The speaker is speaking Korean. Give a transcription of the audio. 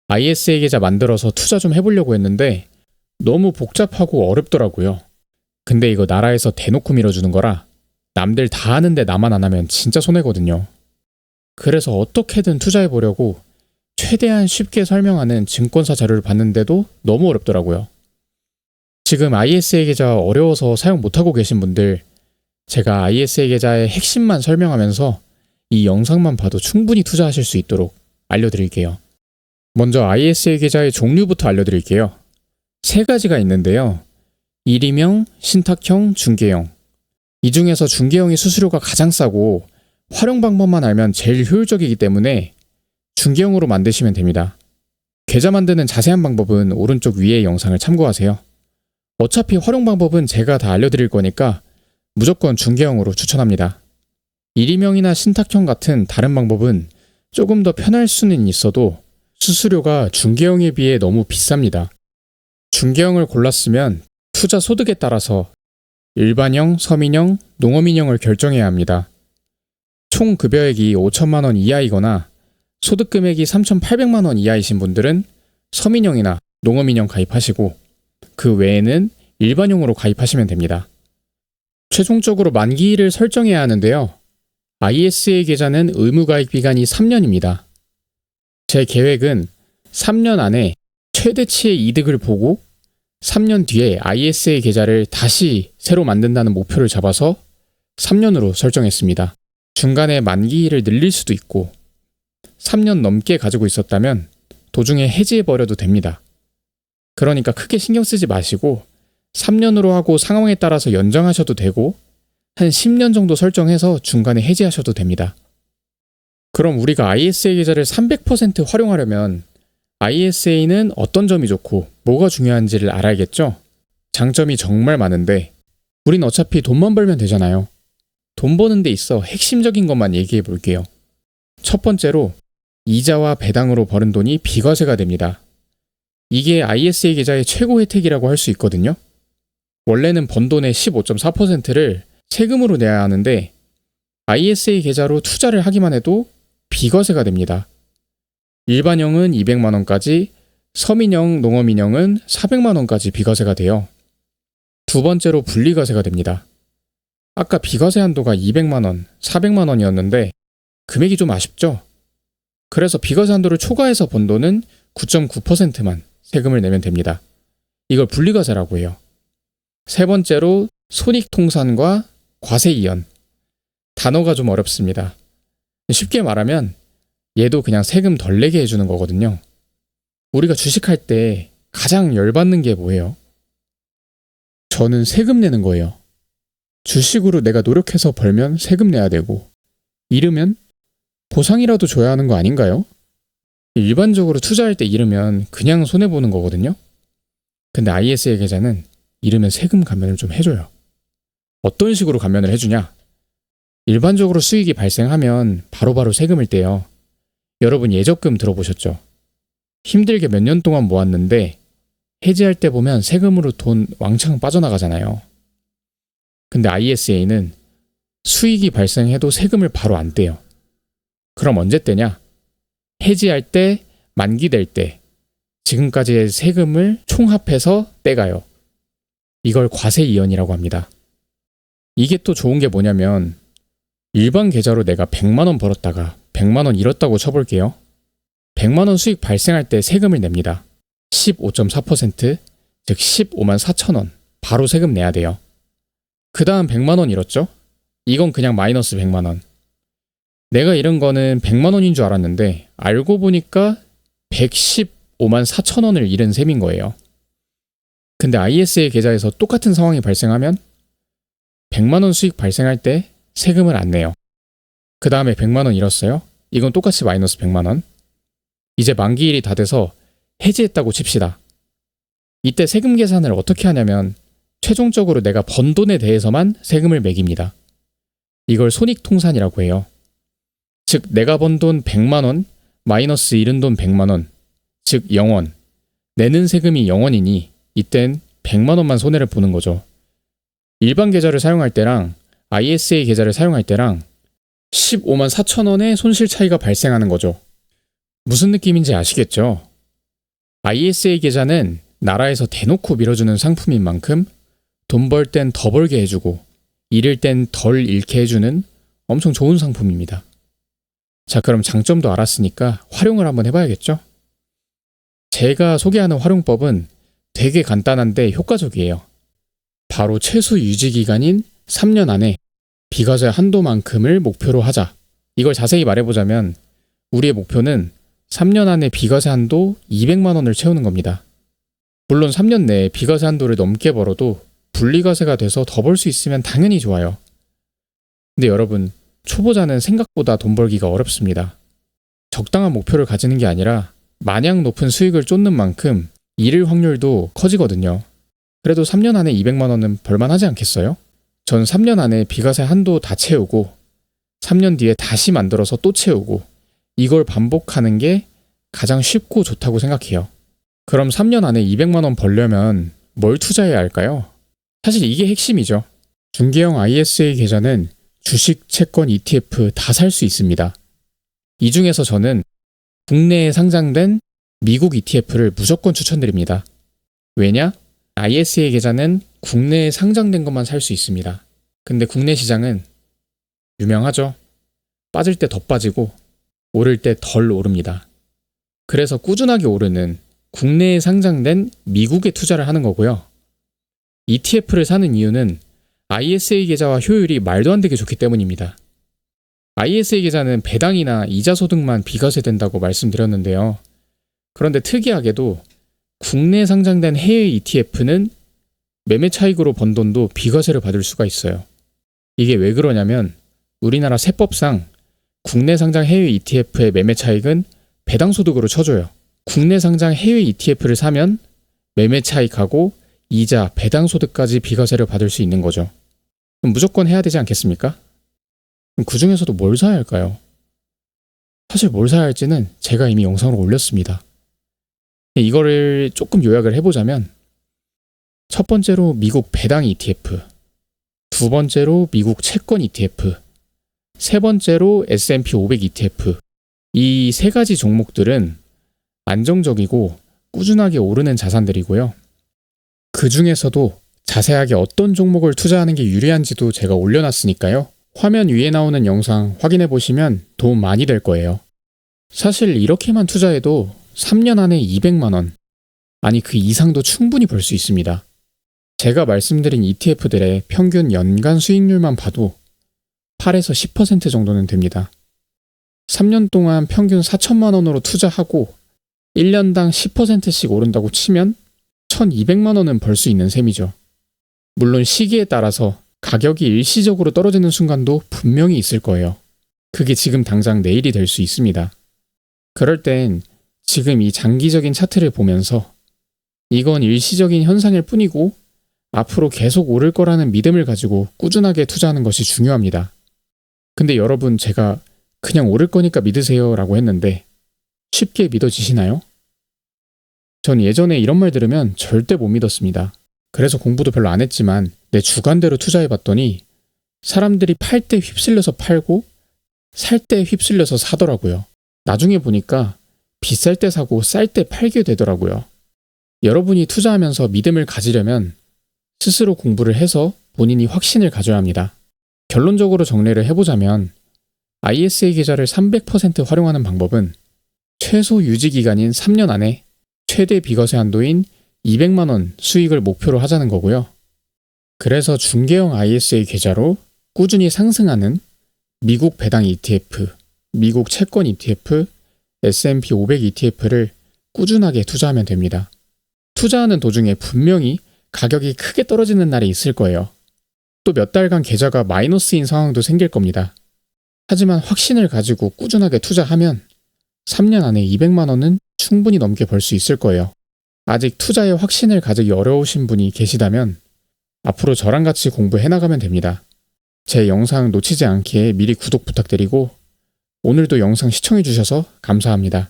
ISA 계좌 만들어서 투자 좀 해보려고 했는데 너무 복잡하고 어렵더라고요. 근데 이거 나라에서 대놓고 밀어주는 거라 남들 다 하는데 나만 안 하면 진짜 손해거든요. 그래서 어떻게든 투자해보려고 최대한 쉽게 설명하는 증권사 자료를 봤는데도 너무 어렵더라고요. 지금 ISA 계좌 어려워서 사용 못하고 계신 분들, 제가 ISA 계좌의 핵심만 설명하면서 이 영상만 봐도 충분히 투자하실 수 있도록 알려드릴게요. 먼저 ISA 계좌의 종류부터 알려드릴게요. 세 가지가 있는데요. 일임형, 신탁형, 중개형. 이 중에서 중개형이 수수료가 가장 싸고 활용 방법만 알면 제일 효율적이기 때문에 중개형으로 만드시면 됩니다. 계좌 만드는 자세한 방법은 오른쪽 위의 영상을 참고하세요. 어차피 활용 방법은 제가 다 알려드릴 거니까 무조건 중개형으로 추천합니다. 일임형이나 신탁형 같은 다른 방법은 조금 더 편할 수는 있어도 수수료가 중개형에 비해 너무 비쌉니다. 중개형을 골랐으면 투자 소득에 따라서 일반형, 서민형, 농어민형을 결정해야 합니다. 총 급여액이 5천만 원 이하이거나 소득 금액이 3,800만 원 이하이신 분들은 서민형이나 농어민형 가입하시고 그 외에는 일반형으로 가입하시면 됩니다. 최종적으로 만기일을 설정해야 하는데요. ISA 계좌는 의무 가입 기간이 3년입니다. 제 계획은 3년 안에 최대치의 이득을 보고 3년 뒤에 ISA 계좌를 다시 새로 만든다는 목표를 잡아서 3년으로 설정했습니다. 중간에 만기일을 늘릴 수도 있고 3년 넘게 가지고 있었다면 도중에 해지해버려도 됩니다. 그러니까 크게 신경 쓰지 마시고 3년으로 하고 상황에 따라서 연장하셔도 되고 한 10년 정도 설정해서 중간에 해지하셔도 됩니다. 그럼 우리가 ISA 계좌를 300% 활용하려면 ISA는 어떤 점이 좋고 뭐가 중요한지를 알아야겠죠? 장점이 정말 많은데 우린 어차피 돈만 벌면 되잖아요. 돈 버는 데 있어 핵심적인 것만 얘기해 볼게요. 첫 번째로 이자와 배당으로 버는 돈이 비과세가 됩니다. 이게 ISA 계좌의 최고 혜택이라고 할 수 있거든요. 원래는 번 돈의 15.4%를 세금으로 내야 하는데 ISA 계좌로 투자를 하기만 해도 비과세가 됩니다. 일반형은 200만 원까지, 서민형, 농어민형은 400만 원까지 비과세가 돼요. 두 번째로 분리과세가 됩니다. 아까 비과세 한도가 200만 원, 400만 원이었는데 금액이 좀 아쉽죠? 그래서 비과세 한도를 초과해서 번 돈은 9.9%만 세금을 내면 됩니다. 이걸 분리과세라고 해요. 세 번째로 손익통산과 과세이연. 단어가 좀 어렵습니다. 쉽게 말하면 얘도 그냥 세금 덜 내게 해주는 거거든요. 우리가 주식할 때 가장 열받는 게 뭐예요? 저는 세금 내는 거예요. 주식으로 내가 노력해서 벌면 세금 내야 되고 잃으면 보상이라도 줘야 하는 거 아닌가요? 일반적으로 투자할 때 잃으면 그냥 손해보는 거거든요. 근데 ISA 계좌는 잃으면 세금 감면을 좀 해줘요. 어떤 식으로 감면을 해주냐? 일반적으로 수익이 발생하면 바로바로 세금을 떼요. 여러분 예적금 들어보셨죠? 힘들게 몇 년 동안 모았는데 해지할 때 보면 세금으로 돈 왕창 빠져나가잖아요. 근데 ISA는 수익이 발생해도 세금을 바로 안 떼요. 그럼 언제 떼냐? 해지할 때, 만기될 때 지금까지의 세금을 총합해서 떼가요. 이걸 과세이연이라고 합니다. 이게 또 좋은 게 뭐냐면 일반 계좌로 내가 100만 원 벌었다가 100만 원 잃었다고 쳐볼게요. 100만 원 수익 발생할 때 세금을 냅니다. 15.4%, 즉 15만 4천 원 바로 세금 내야 돼요. 그 다음 100만 원 잃었죠? 이건 그냥 마이너스 100만 원. 내가 잃은 거는 100만 원인 줄 알았는데 알고 보니까 115만 4천 원을 잃은 셈인 거예요. 근데 ISA 계좌에서 똑같은 상황이 발생하면 100만 원 수익 발생할 때 세금을 안 내요. 그 다음에 100만 원 잃었어요? 이건 똑같이 마이너스 100만 원. 이제 만기일이 다 돼서 해지했다고 칩시다. 이때 세금 계산을 어떻게 하냐면 최종적으로 내가 번 돈에 대해서만 세금을 매깁니다. 이걸 손익통산이라고 해요. 즉 내가 번 돈 100만 원 마이너스 잃은 돈 100만 원, 즉 0원. 내는 세금이 0원이니 이땐 100만 원만 손해를 보는 거죠. 일반 계좌를 사용할 때랑 ISA 계좌를 사용할 때랑 15만 4천 원의 손실 차이가 발생하는 거죠. 무슨 느낌인지 아시겠죠? ISA 계좌는 나라에서 대놓고 밀어주는 상품인 만큼 돈 벌 땐 더 벌게 해주고 잃을 땐 덜 잃게 해주는 엄청 좋은 상품입니다. 자, 그럼 장점도 알았으니까 활용을 한번 해봐야겠죠? 제가 소개하는 활용법은 되게 간단한데 효과적이에요. 바로 최소 유지 기간인 3년 안에 비과세 한도만큼을 목표로 하자. 이걸 자세히 말해보자면 우리의 목표는 3년 안에 비과세 한도 200만 원을 채우는 겁니다. 물론 3년 내에 비과세 한도를 넘게 벌어도 분리과세가 돼서 더 벌 수 있으면 당연히 좋아요. 근데 여러분, 초보자는 생각보다 돈 벌기가 어렵습니다. 적당한 목표를 가지는 게 아니라 마냥 높은 수익을 쫓는 만큼 잃을 확률도 커지거든요. 그래도 3년 안에 200만 원은 벌만하지 않겠어요? 전 3년 안에 비과세 한도 다 채우고 3년 뒤에 다시 만들어서 또 채우고 이걸 반복하는 게 가장 쉽고 좋다고 생각해요. 그럼 3년 안에 200만 원 벌려면 뭘 투자해야 할까요? 사실 이게 핵심이죠. 중개형 ISA 계좌는 주식, 채권, ETF 다 살 수 있습니다. 이 중에서 저는 국내에 상장된 미국 ETF를 무조건 추천드립니다. 왜냐? ISA 계좌는 국내에 상장된 것만 살 수 있습니다. 근데 국내 시장은 유명하죠. 빠질 때 더 빠지고 오를 때 덜 오릅니다. 그래서 꾸준하게 오르는 국내에 상장된 미국에 투자를 하는 거고요. ETF를 사는 이유는 ISA 계좌와 효율이 말도 안 되게 좋기 때문입니다. ISA 계좌는 배당이나 이자 소득만 비과세된다고 말씀드렸는데요. 그런데 특이하게도 국내 상장된 해외 ETF는 매매 차익으로 번 돈도 비과세를 받을 수가 있어요. 이게 왜 그러냐면 우리나라 세법상 국내 상장 해외 ETF의 매매 차익은 배당 소득으로 쳐줘요. 국내 상장 해외 ETF를 사면 매매 차익하고 이자, 배당 소득까지 비과세를 받을 수 있는 거죠. 그럼 무조건 해야 되지 않겠습니까? 그럼 그 중에서도 뭘 사야 할까요? 사실 뭘 사야 할지는 제가 이미 영상으로 올렸습니다. 이거를 조금 요약을 해보자면 첫 번째로 미국 배당 ETF, 두 번째로 미국 채권 ETF, 세 번째로 S&P 500 ETF. 이 세 가지 종목들은 안정적이고 꾸준하게 오르는 자산들이고요. 그 중에서도 자세하게 어떤 종목을 투자하는 게 유리한지도 제가 올려놨으니까요. 화면 위에 나오는 영상 확인해 보시면 도움 많이 될 거예요. 사실 이렇게만 투자해도 3년 안에 200만 원, 아니 그 이상도 충분히 벌 수 있습니다. 제가 말씀드린 ETF들의 평균 연간 수익률만 봐도 8에서 10% 정도는 됩니다. 3년 동안 평균 4천만 원으로 투자하고 1년당 10%씩 오른다고 치면 1,200만 원은 벌 수 있는 셈이죠. 물론 시기에 따라서 가격이 일시적으로 떨어지는 순간도 분명히 있을 거예요. 그게 지금 당장 내일이 될 수 있습니다. 그럴 땐 지금 이 장기적인 차트를 보면서 이건 일시적인 현상일 뿐이고 앞으로 계속 오를 거라는 믿음을 가지고 꾸준하게 투자하는 것이 중요합니다. 근데 여러분, 제가 그냥 오를 거니까 믿으세요 라고 했는데 쉽게 믿어지시나요? 전 예전에 이런 말 들으면 절대 못 믿었습니다. 그래서 공부도 별로 안 했지만 내 주관대로 투자해봤더니 사람들이 팔 때 휩쓸려서 팔고 살 때 휩쓸려서 사더라고요. 나중에 보니까 비쌀 때 사고 쌀 때 팔게 되더라고요. 여러분이 투자하면서 믿음을 가지려면 스스로 공부를 해서 본인이 확신을 가져야 합니다. 결론적으로 정리를 해보자면 ISA 계좌를 300% 활용하는 방법은 최소 유지 기간인 3년 안에 최대 비과세 한도인 200만 원 수익을 목표로 하자는 거고요. 그래서 중개형 ISA 계좌로 꾸준히 상승하는 미국 배당 ETF, 미국 채권 ETF, S&P 500 ETF를 꾸준하게 투자하면 됩니다. 투자하는 도중에 분명히 가격이 크게 떨어지는 날이 있을 거예요. 또 몇 달간 계좌가 마이너스인 상황도 생길 겁니다. 하지만 확신을 가지고 꾸준하게 투자하면 3년 안에 200만 원은 충분히 넘게 벌 수 있을 거예요. 아직 투자에 확신을 가지기 어려우신 분이 계시다면 앞으로 저랑 같이 공부해 나가면 됩니다. 제 영상 놓치지 않게 미리 구독 부탁드리고 오늘도 영상 시청해 주셔서 감사합니다.